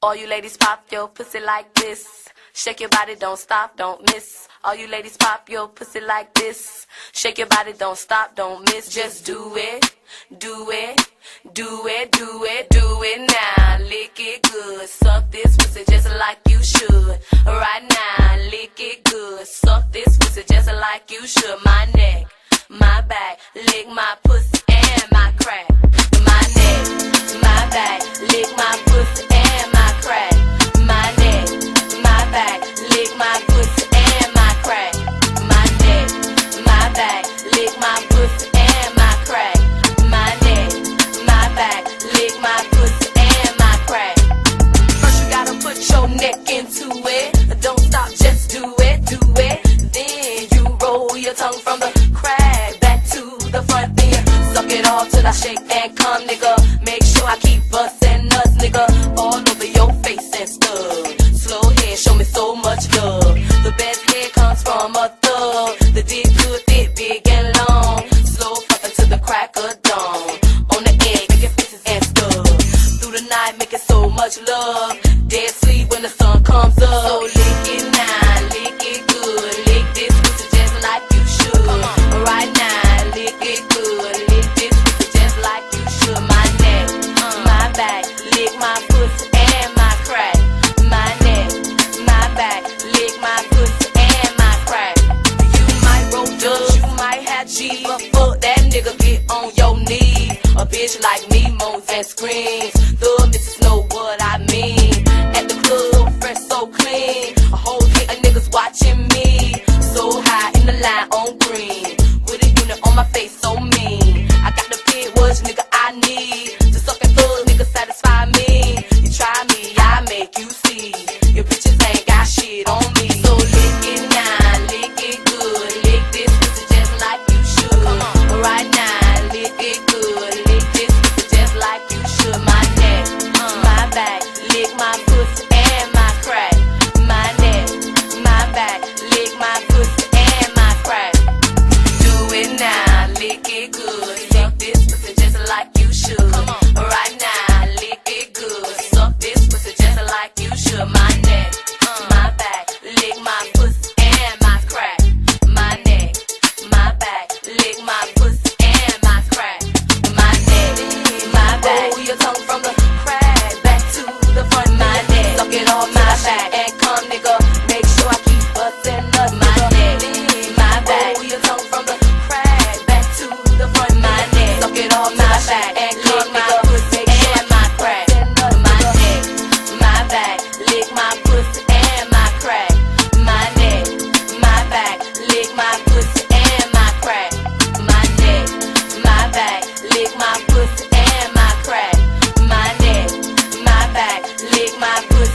All you ladies pop your pussy like this. Shake your body, don't stop, don't miss. All you ladies pop your pussy like this. Shake your body, don't stop, don't miss. Just do it, do it, do it, do it, do it now. Lick it good, suck this pussy just like you should. Right now, lick it good, suck this pussy just like you should. My neck, my back, lick my pussy and my crack. My neck, my back, lick my pussy and my crack. My neck, my back, lick my pussy and my crack. My neck, my back, lick my pussy and my crack. My neck, my back, lick my pussy and my crack. First you gotta put your neck into it. Don't stop, just do it, do it. Then you roll your tongue from the crack back to the front. Then you suck it all till I shake and come, nigga. Make sure I keep bustin' nuts, nigga, all over your face and stuff. Slow head, show me so much love. The best head comes from a thug. The dick good, thick, big and long. Slow fuckin' to the crack of dawn. On the egg, making faces and stuff. Through the night, making so much love. Dead sleep when the sun comes up. So lick it now, lick it good. Lick this pussy just like you should. Right now, lick it good. Lick this pussy just like you should. My neck, my back, lick my pussy and my crack. My neck, my back, lick my pussy and my crack. You might roll dubs, you might have G, but fuck that nigga, get on your knees. A bitch like me moans and screams. The missus know what I mean. At the club, fresh so clean. A whole hit of niggas watching me. So high in the line on green. With a unit on my face so mean. I got the pit, which nigga I need. To suck and thug, nigga satisfy me. You try me, I make you see. Your bitches ain't got shit on me. So lick it now, lick it good. Lick this pussy just like you should. Right now, lick it good. Lick this pussy just like you should. My neck, my back, lick my pussy and my crack. My neck, my back, lick my pussy and my crack. Do it now, lick it good. Lick this pussy just like you should. Right now, lick it good. Suck this pussy just like you should. My neck, my back, lick my pussy and my crack. My neck, my back, lick my pussy and my crack. My neck, my back, roll your tongue from the crack back to the front. My neck, suck it off my back and come, nigga. Make sure I keep bustin' nuts. My neck, my back, roll your tongue from the crack back to the front. My neck, suck it off my back and come, nigga. Make sure and my crack. My neck, my back, lick my pussy and my crack. My neck, my back, lick my pussy and my crack. My neck, my back, lick my pussy and my crack. My neck, my back, lick my pussy